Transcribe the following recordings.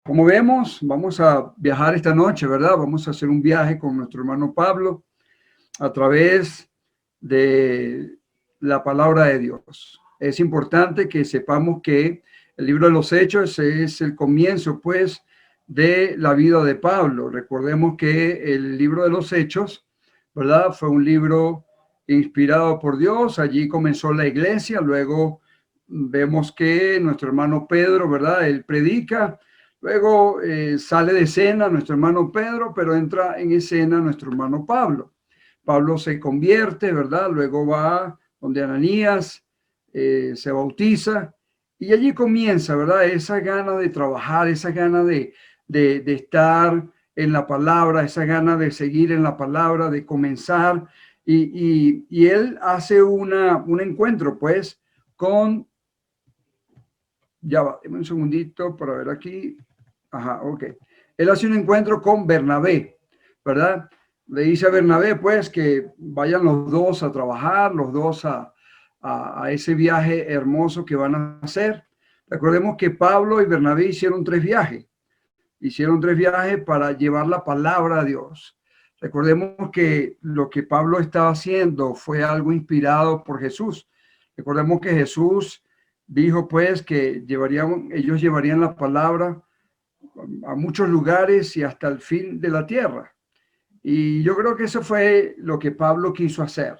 Como vemos, vamos a viajar esta noche, ¿verdad? Vamos a hacer un viaje con nuestro hermano Pablo a través de la palabra de Dios. Es importante que sepamos que el libro de los Hechos es el comienzo, pues, de la vida de Pablo. Recordemos que el libro de los Hechos, ¿verdad? Fue un libro inspirado por Dios. Allí comenzó la iglesia. Luego vemos que nuestro hermano Pedro, ¿verdad? Él predica. Luego sale de escena nuestro hermano Pedro, pero entra en escena nuestro hermano Pablo. Pablo se convierte, ¿verdad? Luego va donde Ananías, se bautiza y allí comienza, ¿verdad? Esa gana de trabajar, esa gana de estar en la palabra, esa gana de seguir en la palabra, de comenzar. Y él hace un encuentro, pues, con, ya va, un segundito para ver aquí. Ajá, ok. Él hace un encuentro con Bernabé, ¿verdad? Le dice a Bernabé, pues, que vayan los dos a trabajar, los dos a ese viaje hermoso que van a hacer. Recordemos que Pablo y Bernabé hicieron tres viajes. Hicieron tres viajes para llevar la palabra a Dios. Recordemos que lo que Pablo estaba haciendo fue algo inspirado por Jesús. Recordemos que Jesús dijo, pues, que ellos llevarían la palabra a muchos lugares y hasta el fin de la tierra. Y yo creo que eso fue lo que Pablo quiso hacer.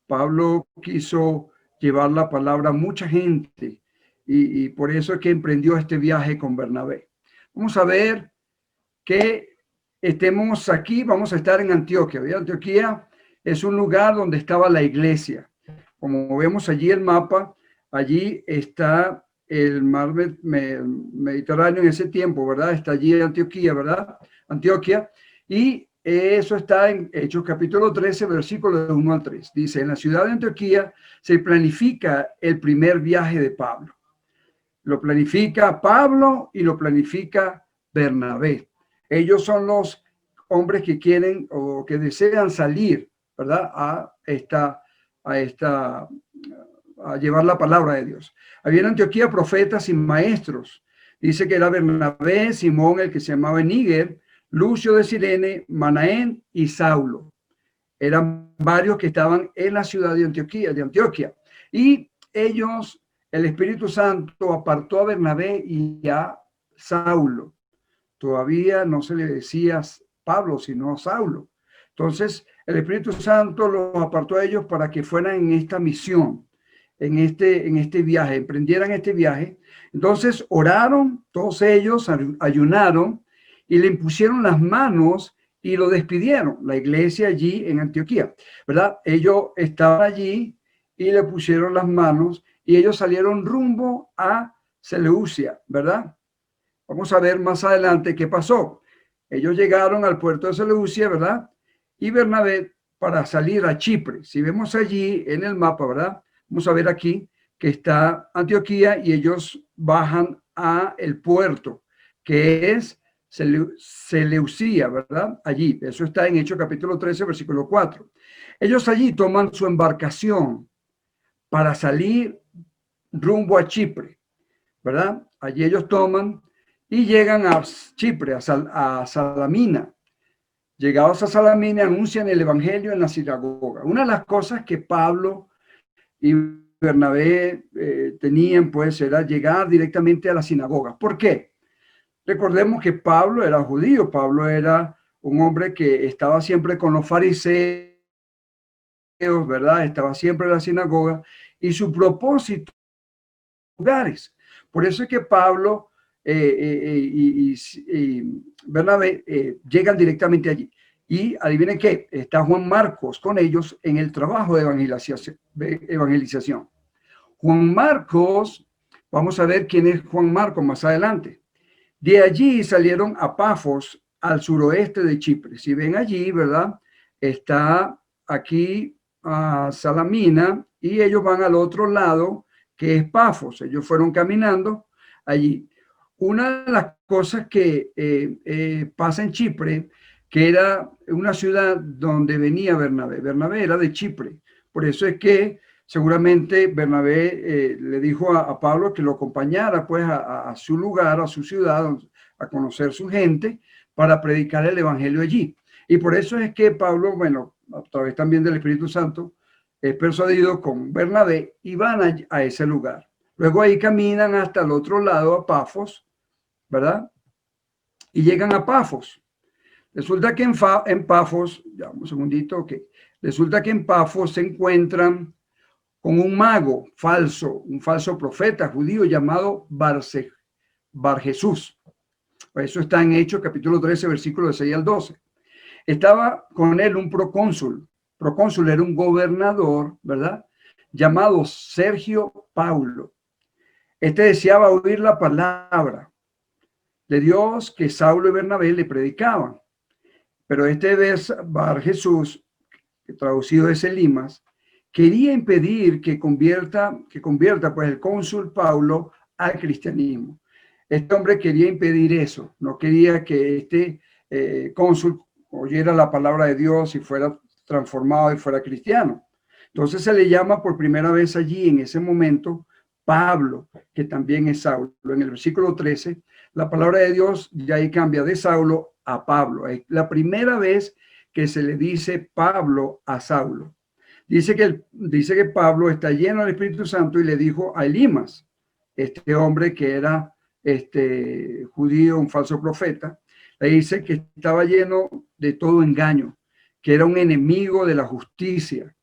Pablo quiso llevar la palabra a mucha gente y por eso es que emprendió este viaje con Bernabé. Vamos a ver que estemos aquí, vamos a estar en Antioquia. ¿Ve? Antioquía es un lugar donde estaba la iglesia. Como vemos allí el mapa, allí está el mar Mediterráneo en ese tiempo, ¿verdad? Está allí Antioquía, ¿verdad? Antioquia. Y eso está en Hechos capítulo 13, versículos de 1 al 3. Dice, en la ciudad de Antioquía se planifica el primer viaje de Pablo. Lo planifica Pablo y lo planifica Bernabé. Ellos son los hombres que quieren o que desean salir, ¿verdad? A llevar la palabra de Dios. Había en Antioquía profetas y maestros. Dice que era Bernabé, Simón, el que se llamaba Níger, Lucio de Cirene, Manaén y Saulo. Eran varios que estaban en la ciudad de Antioquía. Y ellos, el Espíritu Santo apartó a Bernabé y a Saulo. Todavía no se le decía Pablo, sino Saulo. Entonces, el Espíritu Santo los apartó a ellos para que fueran en esta misión, en este viaje, emprendieran este viaje. Entonces, oraron, todos ellos ayunaron y le impusieron las manos y lo despidieron, la iglesia allí en Antioquía, ¿verdad? Ellos estaban allí y le pusieron las manos y ellos salieron rumbo a Seleucia, ¿verdad? Vamos a ver más adelante qué pasó. Ellos llegaron al puerto de Seleucia, ¿verdad? Y Bernabé para salir a Chipre. Si vemos allí en el mapa, ¿verdad? Vamos a ver aquí que está Antioquía y ellos bajan a el puerto, que es Seleucia, ¿verdad? Allí, eso está en Hechos capítulo 13, versículo 4. Ellos allí toman su embarcación para salir rumbo a Chipre, ¿verdad? Allí ellos toman y llegan a Chipre, a Salamina. Llegados a Salamina, anuncian el evangelio en la sinagoga. Una de las cosas que Pablo y Bernabé tenían, pues, era llegar directamente a la sinagoga. ¿Por qué? Recordemos que Pablo era judío, Pablo era un hombre que estaba siempre con los fariseos, ¿verdad? Estaba siempre en la sinagoga y su propósito lugares. Por eso es que Pablo y Bernabé llegan directamente allí. Y adivinen qué, está Juan Marcos con ellos en el trabajo de evangelización. Juan Marcos, vamos a ver quién es Juan Marcos más adelante. De allí salieron a Pafos, al suroeste de Chipre. Si ven allí, ¿verdad? Está aquí Salamina y ellos van al otro lado, que es Pafos. Ellos fueron caminando allí. Una de las cosas que pasa en Chipre, que era una ciudad donde venía Bernabé. Bernabé era de Chipre. Por eso es que seguramente Bernabé le dijo a Pablo que lo acompañara pues a su lugar, a su ciudad, a conocer su gente para predicar el evangelio allí. Y por eso es que Pablo, bueno, a través también del Espíritu Santo, es persuadido con Bernabé y van a ese lugar. Luego ahí caminan hasta el otro lado, a Pafos, ¿verdad? Y llegan a Pafos. Resulta que en Pafos, ya un segundito, ok. Resulta que en Pafos se encuentran con un mago falso, un falso profeta judío llamado Bar Jesús. Eso está en Hechos capítulo 13, versículos 6 al 12. Estaba con él un procónsul. Procónsul era un gobernador, ¿verdad? Llamado Sergio Paulo. Este deseaba oír la palabra de Dios que Saulo y Bernabé le predicaban. Pero este Bar Jesús, que traducido es Elimas, quería impedir que convierta pues el cónsul Paulo al cristianismo. Este hombre quería impedir eso, no quería que este cónsul oyera la palabra de Dios y fuera transformado y fuera cristiano. Entonces se le llama por primera vez allí, en ese momento, Pablo, que también es Saulo. En el versículo 13, la palabra de Dios ya ahí cambia de Saulo a Pablo. Es la primera vez que se le dice Pablo a Saulo. Dice que Pablo está lleno del Espíritu Santo y le dijo a Elimas, este hombre que era judío, un falso profeta, le dice que estaba lleno de todo engaño, que era un enemigo de la justicia,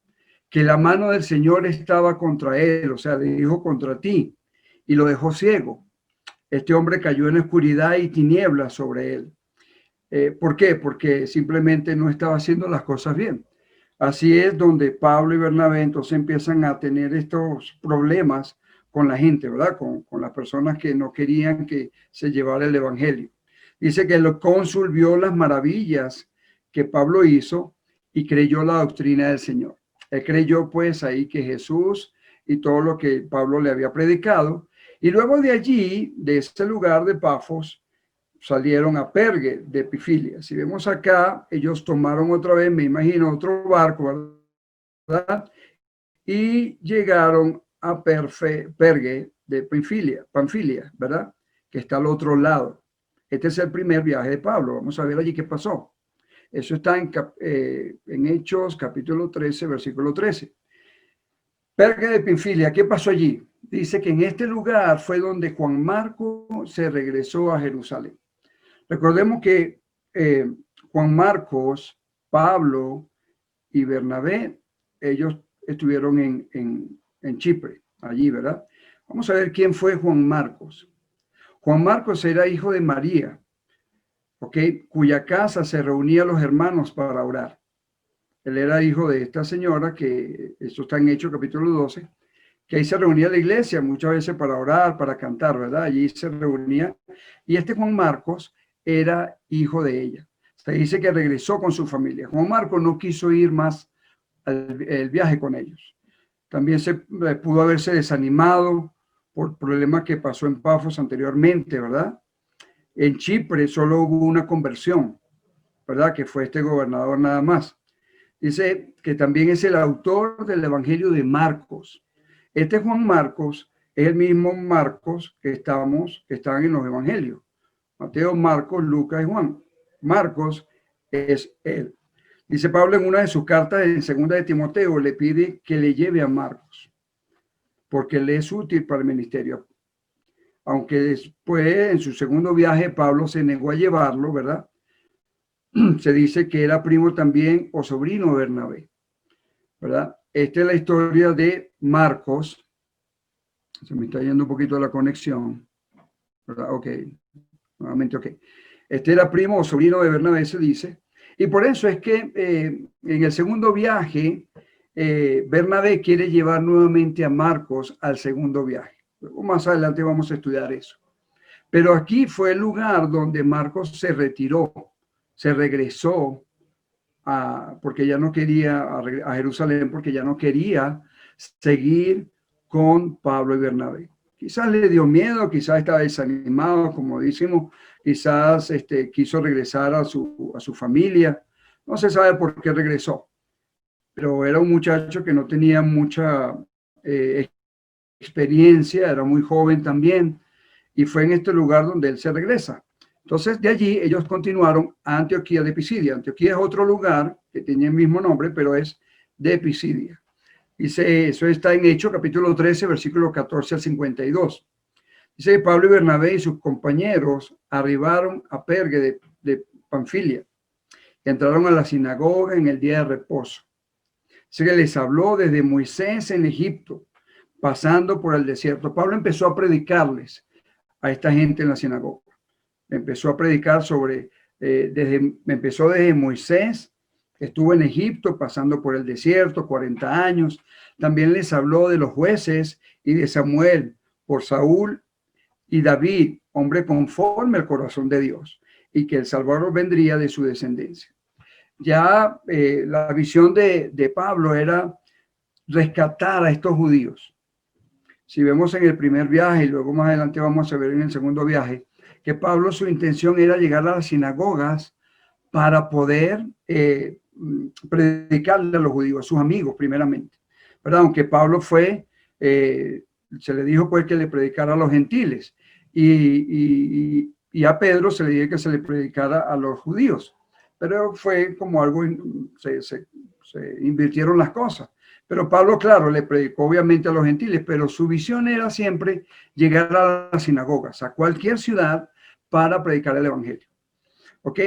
que la mano del Señor estaba contra él, o sea, le dijo contra ti, y lo dejó ciego. Este hombre cayó en oscuridad y tinieblas sobre él. ¿Por qué? Porque simplemente no estaba haciendo las cosas bien. Así es donde Pablo y Bernabé entonces empiezan a tener estos problemas con la gente, ¿verdad? Con las personas que no querían que se llevara el evangelio. Dice que el cónsul vio las maravillas que Pablo hizo y creyó la doctrina del Señor. Él creyó pues ahí que Jesús y todo lo que Pablo le había predicado. Y luego de allí, de ese lugar de Pafos, salieron a Pergue de Pifilia. Si vemos acá, ellos tomaron otra vez, me imagino, otro barco, ¿verdad? Y llegaron a Pergue de Panfilia, ¿verdad? Que está al otro lado. Este es el primer viaje de Pablo. Vamos a ver allí qué pasó. Eso está en Hechos capítulo 13, versículo 13. Pergue de Panfilia, ¿qué pasó allí? Dice que en este lugar fue donde Juan Marcos se regresó a Jerusalén. Recordemos que Juan Marcos, Pablo y Bernabé, ellos estuvieron en Chipre, allí, ¿verdad? Vamos a ver quién fue Juan Marcos. Juan Marcos era hijo de María, ¿ok? Cuya casa se reunían los hermanos para orar. Él era hijo de esta señora, que esto está en Hechos capítulo 12, que ahí se reunía la iglesia muchas veces para orar, para cantar, ¿verdad? Allí se reunía. Y este Juan Marcos era hijo de ella. Se dice que regresó con su familia. Juan Marcos no quiso ir más al viaje con ellos. También pudo haberse desanimado por problemas que pasó en Pafos anteriormente, ¿verdad? En Chipre solo hubo una conversión, ¿verdad? Que fue este gobernador nada más. Dice que también es el autor del Evangelio de Marcos. Este Juan Marcos es el mismo Marcos que están en los Evangelios. Mateo, Marcos, Lucas y Juan. Marcos es él. Dice Pablo en una de sus cartas, en segunda de Timoteo, le pide que le lleve a Marcos, porque le es útil para el ministerio. Aunque después, en su segundo viaje, Pablo se negó a llevarlo, ¿verdad? Se dice que era primo también o sobrino de Bernabé, ¿verdad? Esta es la historia de Marcos. Se me está yendo un poquito la conexión, ¿verdad? Ok, nuevamente ok. Este era primo o sobrino de Bernabé, se dice. Y por eso es que en el segundo viaje, Bernabé quiere llevar nuevamente a Marcos al segundo viaje. Luego más adelante vamos a estudiar eso. Pero aquí fue el lugar donde Marcos se retiró, se regresó porque ya no quería a Jerusalén, porque ya no quería seguir con Pablo y Bernabé. Quizás le dio miedo, quizás estaba desanimado, como decimos, quizás quiso regresar a su familia. No se sabe por qué regresó, pero era un muchacho que no tenía mucha experiencia, era muy joven también, y fue en este lugar donde él se regresa. Entonces, de allí ellos continuaron a Antioquía de Pisidia. Antioquía es otro lugar que tiene el mismo nombre, pero es de Pisidia. Dice, eso está en Hechos, capítulo 13, versículo 14 al 52. Dice que Pablo y Bernabé y sus compañeros arribaron a Pergue de Panfilia. Entraron a la sinagoga en el día de reposo. Dice que les habló desde Moisés en Egipto, pasando por el desierto. Pablo empezó a predicarles a esta gente en la sinagoga. Empezó a predicar empezó desde Moisés, que estuvo en Egipto, pasando por el desierto, 40 años. También les habló de los jueces y de Samuel, por Saúl y David, hombre conforme al corazón de Dios, y que el Salvador vendría de su descendencia. Ya la visión de Pablo era rescatar a estos judíos. Si vemos en el primer viaje, y luego más adelante vamos a ver en el segundo viaje, que Pablo, su intención era llegar a las sinagogas para poder predicarle a los judíos, a sus amigos primeramente, ¿verdad? Aunque Pablo se le dijo pues que le predicara a los gentiles y a Pedro se le dijo que se le predicara a los judíos, pero fue como algo, se invirtieron las cosas. Pero Pablo, claro, le predicó obviamente a los gentiles, pero su visión era siempre llegar a las sinagogas, a cualquier ciudad, para predicar el evangelio. ¿Ok?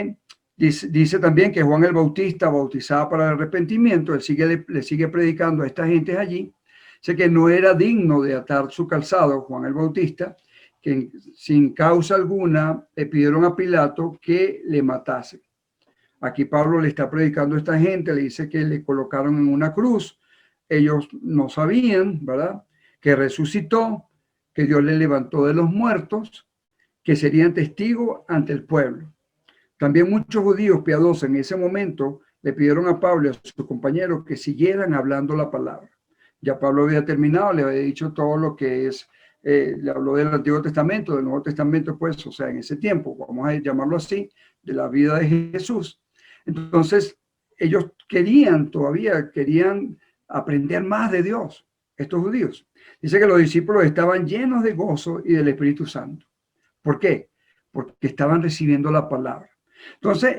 Dice también que Juan el Bautista bautizaba para el arrepentimiento. Él le sigue predicando a esta gente allí. Sé que no era digno de atar su calzado, Juan el Bautista, que sin causa alguna le pidieron a Pilato que le matase. Aquí Pablo le está predicando a esta gente, le dice que le colocaron en una cruz. Ellos no sabían, ¿verdad?, que resucitó, que Dios le levantó de los muertos, que serían testigos ante el pueblo. También muchos judíos piadosos en ese momento le pidieron a Pablo y a sus compañeros que siguieran hablando la palabra. Ya Pablo había terminado, le había dicho todo lo que es, le habló del Antiguo Testamento, del Nuevo Testamento, pues, o sea, en ese tiempo, vamos a llamarlo así, de la vida de Jesús. Entonces, ellos querían aprender más de Dios, estos judíos. Dice que los discípulos estaban llenos de gozo y del Espíritu Santo. ¿Por qué? Porque estaban recibiendo la palabra. Entonces,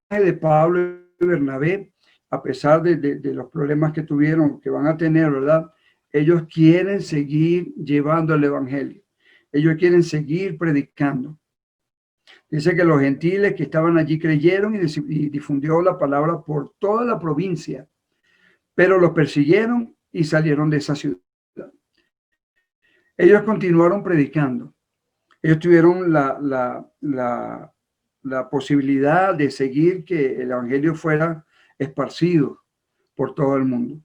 de Pablo y Bernabé, a pesar de los problemas que tuvieron, que van a tener, ¿verdad?, ellos quieren seguir llevando el evangelio. Ellos quieren seguir predicando. Dice que los gentiles que estaban allí creyeron y difundió la palabra por toda la provincia, pero los persiguieron y salieron de esa ciudad. Ellos continuaron predicando. Ellos tuvieron la posibilidad de seguir que el evangelio fuera esparcido por todo el mundo.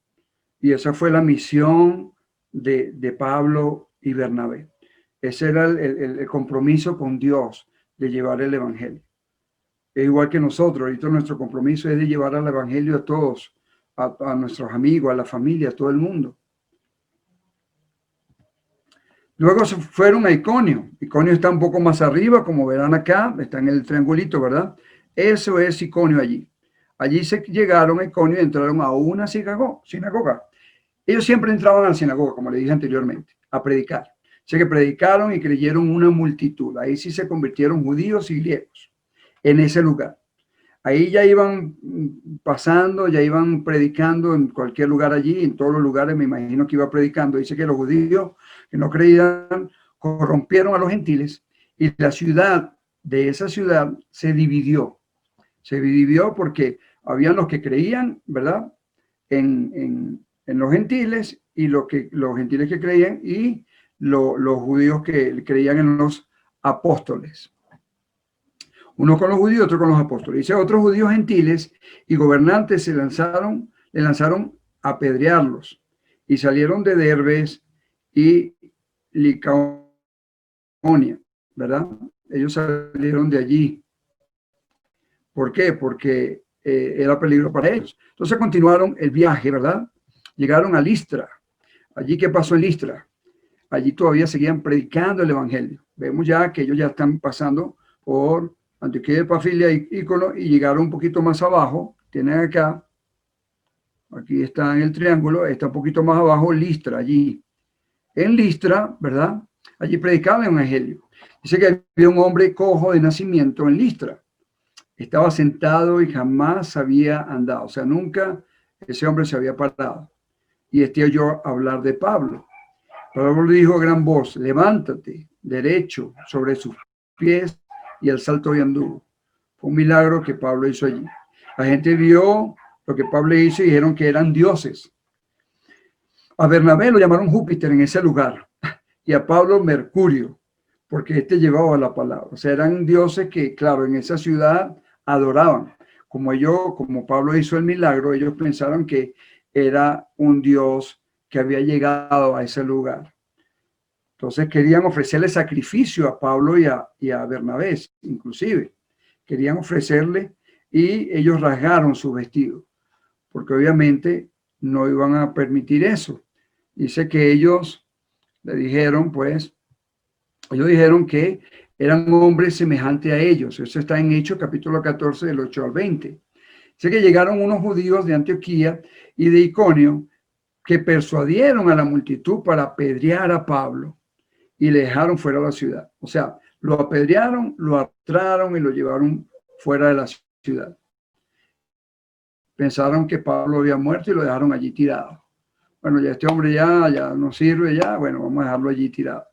Y esa fue la misión de Pablo y Bernabé. Ese era el compromiso con Dios, de llevar el evangelio. Es igual que nosotros, ahorita nuestro compromiso es de llevar el evangelio a todos, a nuestros amigos, a la familia, a todo el mundo. Luego se fueron a Iconio. Iconio está un poco más arriba, como verán acá, está en el triangulito, ¿verdad? Eso es Iconio allí. Allí se llegaron a Iconio y entraron a una sinagoga. Ellos siempre entraban a la sinagoga, como le dije anteriormente, a predicar. O sea que predicaron y creyeron una multitud. Ahí sí se convirtieron judíos y griegos en ese lugar. Ahí ya iban pasando, ya iban predicando en cualquier lugar allí, en todos los lugares me imagino que iba predicando. Dice que los judíos que no creían corrompieron a los gentiles y la ciudad, de esa ciudad, se dividió. Se dividió porque habían los que creían, ¿verdad?, en los gentiles y los gentiles que creían y los judíos que creían en los apóstoles. Uno con los judíos, otro con los apóstoles. Dice, otros judíos gentiles y gobernantes le lanzaron a apedrearlos y salieron de Derbes y Licaonia, ¿verdad? Ellos salieron de allí. ¿Por qué? Porque era peligro para ellos. Entonces continuaron el viaje, ¿verdad? Llegaron a Listra. Allí, ¿qué pasó en Listra? Allí todavía seguían predicando el evangelio. Vemos ya que ellos ya están pasando por Antioquía de Panfilia y Icono y llegaron un poquito más abajo. Tienen acá, aquí está en el triángulo, está un poquito más abajo Listra, allí. En Listra, ¿verdad? Allí predicaban el evangelio. Dice que había un hombre cojo de nacimiento en Listra. Estaba sentado y jamás había andado. O sea, nunca ese hombre se había parado. Y oyó hablar de Pablo. Pablo le dijo a gran voz, levántate, derecho, sobre sus pies, y el salto y anduvo. Fue un milagro que Pablo hizo allí. La gente vio lo que Pablo hizo y dijeron que eran dioses. A Bernabé lo llamaron Júpiter en ese lugar y a Pablo Mercurio, porque llevaba la palabra. O sea, eran dioses que, claro, en esa ciudad adoraban. Como Pablo hizo el milagro, ellos pensaron que era un dios que había llegado a ese lugar. Entonces querían ofrecerle sacrificio a Pablo y a Bernabé, inclusive. Querían ofrecerle y ellos rasgaron su vestido, porque obviamente no iban a permitir eso. Dice que ellos le dijeron, pues, ellos dijeron que eran hombres semejantes a ellos. Eso está en Hechos capítulo 14 del 8 al 20. Dice que llegaron unos judíos de Antioquía y de Iconio que persuadieron a la multitud para apedrear a Pablo y le dejaron fuera de la ciudad. O sea, lo apedrearon, lo arrastraron y lo llevaron fuera de la ciudad. Pensaron que Pablo había muerto y lo dejaron allí tirado. Bueno, ya este hombre ya no sirve, bueno, vamos a dejarlo allí tirado.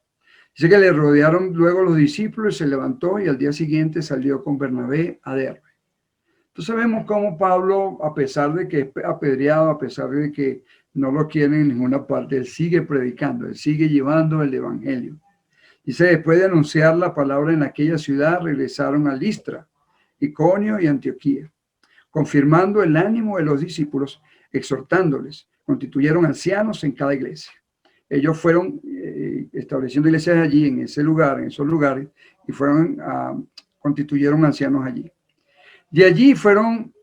Dice que le rodearon luego los discípulos, se levantó y al día siguiente salió con Bernabé a Derbe. Entonces vemos cómo Pablo, a pesar de que es apedreado, a pesar de que no lo quieren en ninguna parte, él sigue predicando, él sigue llevando el evangelio. Dice, después de anunciar la palabra en aquella ciudad, regresaron a Listra, Iconio y Antioquía, confirmando el ánimo de los discípulos, exhortándoles, constituyeron ancianos en cada iglesia. Ellos fueron estableciendo iglesias allí, en ese lugar, en esos lugares, y constituyeron ancianos allí. De allí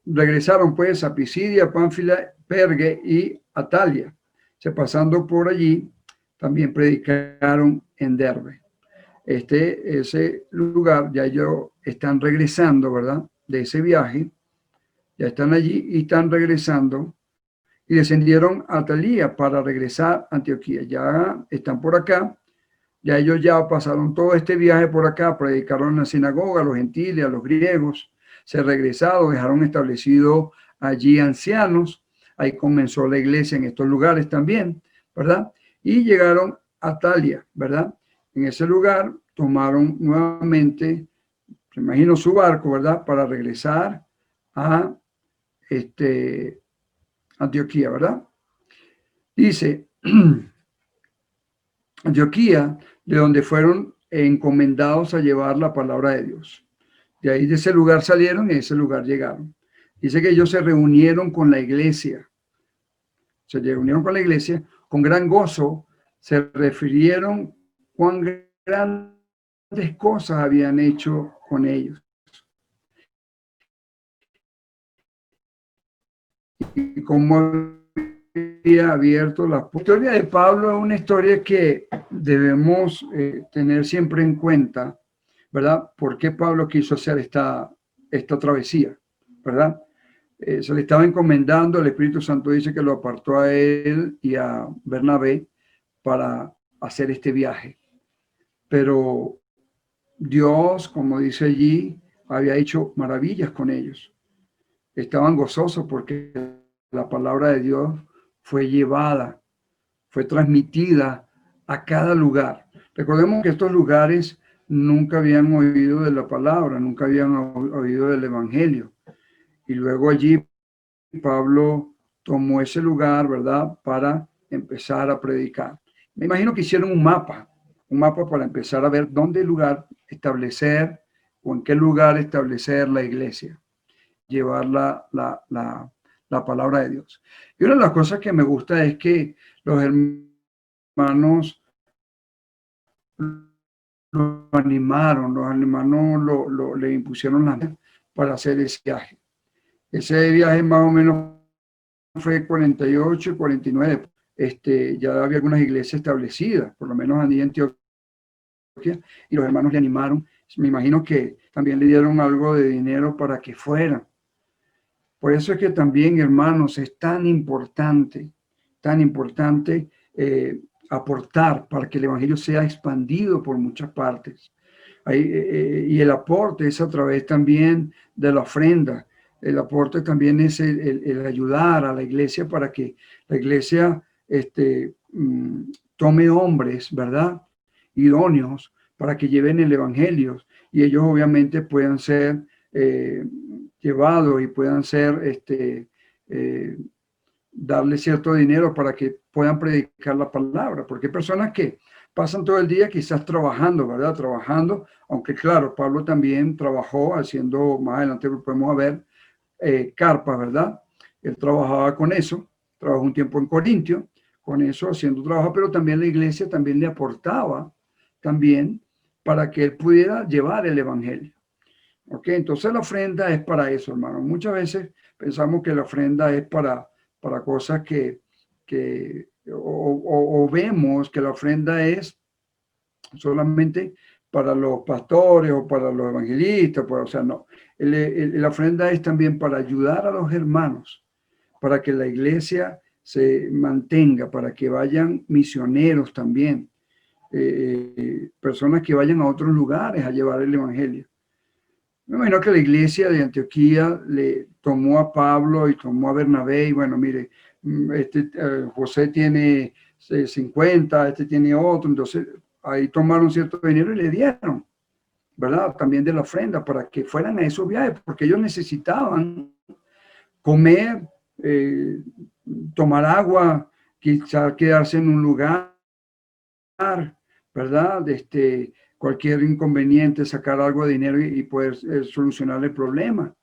regresaron pues a Pisidia, Pánfila, Perge y Atalia. Pasando por allí, también predicaron en Derbe. Ese lugar, ya ellos están regresando, ¿verdad? De ese viaje, ya están allí y están regresando y descendieron a Atalía para regresar a Antioquía. Ya están por acá, ya ellos ya pasaron todo este viaje por acá, predicaron en la sinagoga a los gentiles, a los griegos, se regresaron, dejaron establecido allí ancianos, ahí comenzó la iglesia en estos lugares también, ¿verdad? Y llegaron a Atalia, ¿verdad? En ese lugar tomaron nuevamente, me imagino, su barco, ¿verdad? Para regresar a Antioquía, ¿verdad? Dice, Antioquía, de donde fueron encomendados a llevar la palabra de Dios. De ahí de ese lugar salieron y a ese lugar llegaron. Dice que ellos se reunieron con la iglesia. Se reunieron con la iglesia con gran gozo. Se refirieron cuán grandes cosas habían hecho con ellos. Y cómo había abierto la historia de Pablo es una historia que debemos tener siempre en cuenta, ¿verdad? ¿Por qué Pablo quiso hacer esta travesía, ¿verdad? Se le estaba encomendando, el Espíritu Santo dice que lo apartó a él y a Bernabé para hacer este viaje. Pero Dios, como dice allí, había hecho maravillas con ellos. Estaban gozosos porque la palabra de Dios fue llevada, fue transmitida a cada lugar. Recordemos que estos lugares nunca habían oído de la palabra, nunca habían oído del evangelio. Y luego allí Pablo tomó ese lugar, ¿verdad?, para empezar a predicar. Me imagino que hicieron un mapa para empezar a ver dónde lugar establecer o en qué lugar establecer la iglesia, llevar la palabra de Dios. Y una de las cosas que me gusta es que los hermanos lo animaron, los hermanos le impusieron las manos para hacer ese viaje. Ese viaje más o menos fue 48 y 49. Ya había algunas iglesias establecidas, por lo menos en Antioquía, y los hermanos le animaron. Me imagino que también le dieron algo de dinero para que fueran. Por eso es que también, hermanos, es tan importante aportar para que el evangelio sea expandido por muchas partes. Y el aporte es a través también de la ofrenda. El aporte también es el ayudar a la iglesia para que la iglesia tome hombres, ¿verdad? Idóneos para que lleven el evangelio y ellos obviamente puedan ser llevados y puedan ser, darle cierto dinero para que puedan predicar la palabra, porque hay personas que pasan todo el día quizás trabajando, ¿verdad? Trabajando, aunque claro, Pablo también trabajó haciendo, más adelante podemos ver, carpas, ¿verdad? Él trabajaba con eso, trabajó un tiempo en Corintio, con eso haciendo trabajo, pero también la iglesia también le aportaba también para que él pudiera llevar el evangelio. ¿Ok? Entonces la ofrenda es para eso, hermano. Muchas veces pensamos que la ofrenda es para cosas o vemos que la ofrenda es solamente para los pastores o para los evangelistas, o sea, no. La ofrenda es también para ayudar a los hermanos, para que la iglesia se mantenga, para que vayan misioneros también, personas que vayan a otros lugares a llevar el evangelio. Me imagino que la iglesia de Antioquía le tomó a Pablo y tomó a Bernabé y bueno, mire, José tiene 50, este tiene otro, entonces ahí tomaron cierto dinero y le dieron, ¿verdad? También de la ofrenda para que fueran a esos viajes, porque ellos necesitaban comer, tomar agua, quizás quedarse en un lugar, ¿verdad? Cualquier inconveniente, sacar algo de dinero y poder solucionar el problema.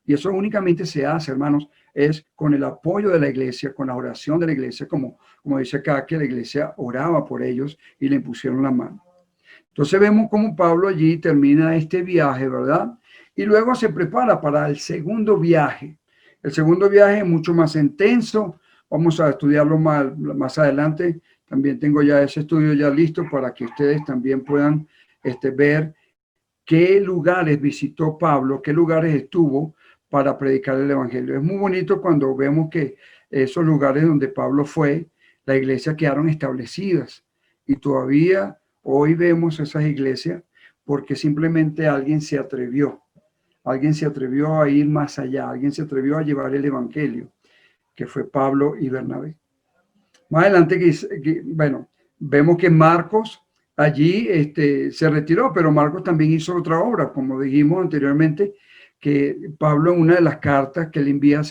Y eso únicamente se hace, hermanos, es con el apoyo de la iglesia, con la oración de la iglesia, como dice acá, que la iglesia oraba por ellos y le impusieron la mano. Entonces vemos cómo Pablo allí termina este viaje, ¿verdad? Y luego se prepara para el segundo viaje. El segundo viaje es mucho más intenso. Vamos a estudiarlo más adelante. También tengo ya ese estudio ya listo para que ustedes también puedan ver qué lugares visitó Pablo, qué lugares estuvo para predicar el evangelio. Es muy bonito cuando vemos que esos lugares donde Pablo fue, la iglesia quedaron establecidas y todavía hoy vemos esas iglesias porque simplemente alguien se atrevió a ir más allá, alguien se atrevió a llevar el evangelio, que fue Pablo y Bernabé. Más adelante, bueno, vemos que Marcos allí se retiró, pero Marcos también hizo otra obra, como dijimos anteriormente, que Pablo en una de las cartas que le envía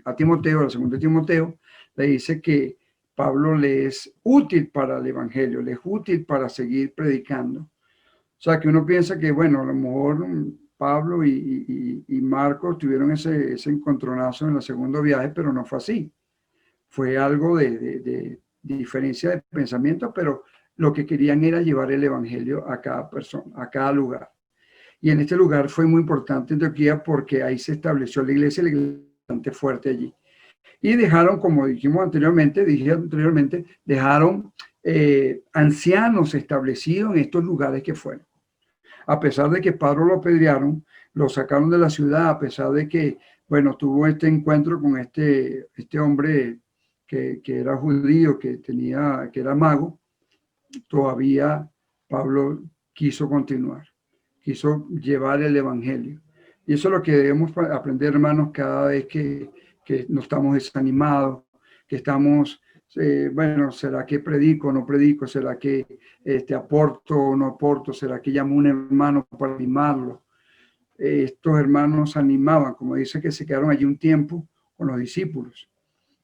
a Timoteo, a segundo Timoteo, le dice que Pablo le es útil para el evangelio, le es útil para seguir predicando. O sea, que uno piensa que, bueno, a lo mejor Pablo y Marcos tuvieron ese encontronazo en el segundo viaje, pero no fue así. Fue algo de diferencia de pensamiento, pero lo que querían era llevar el evangelio a cada persona, a cada lugar. Y en este lugar fue muy importante Antioquía porque ahí se estableció la iglesia bastante fuerte allí. Y dejaron, como dije anteriormente, dejaron ancianos establecidos en estos lugares que fueron. A pesar de que Pablo lo apedrearon, lo sacaron de la ciudad, a pesar de que, bueno, tuvo este encuentro con este hombre que era judío, que era mago, todavía Pablo quiso continuar, quiso llevar el evangelio. Y eso es lo que debemos aprender, hermanos, cada vez que nos estamos desanimados, que estamos, bueno, ¿será que predico o no predico? ¿Será que aporto o no aporto? ¿Será que llamo a un hermano para animarlo? Estos hermanos animaban, como dice que se quedaron allí un tiempo con los discípulos,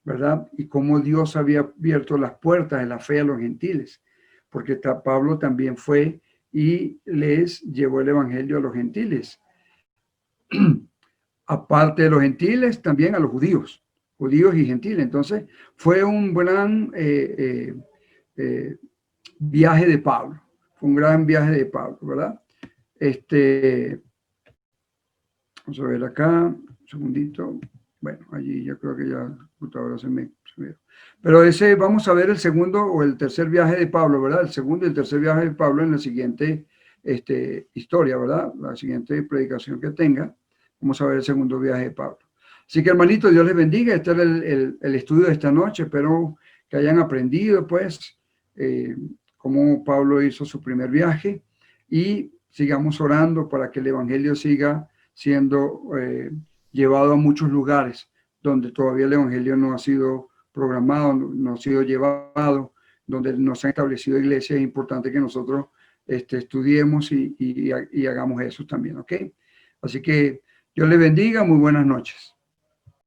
¿verdad? Y cómo Dios había abierto las puertas de la fe a los gentiles, porque Pablo también fue y les llevó el evangelio a los gentiles. Aparte de los gentiles, también a los judíos y gentiles. Entonces, fue un gran viaje de Pablo. Fue un gran viaje de Pablo, ¿verdad? Vamos a ver acá, un segundito. Bueno, allí yo creo que ya la computadora se me dio. Pero vamos a ver el segundo o el tercer viaje de Pablo, ¿verdad? El segundo y el tercer viaje de Pablo en la siguiente historia, ¿verdad? La siguiente predicación que tenga. Vamos a ver el segundo viaje de Pablo. Así que, hermanito, Dios les bendiga. Este es el estudio de esta noche. Espero que hayan aprendido, pues, cómo Pablo hizo su primer viaje. Y sigamos orando para que el Evangelio siga siendo llevado a muchos lugares donde todavía el Evangelio no ha sido programado, no ha sido llevado, donde no se han establecido iglesias. Es importante que nosotros estudiemos y hagamos eso también, ¿ok? Así que Dios les bendiga, muy buenas noches.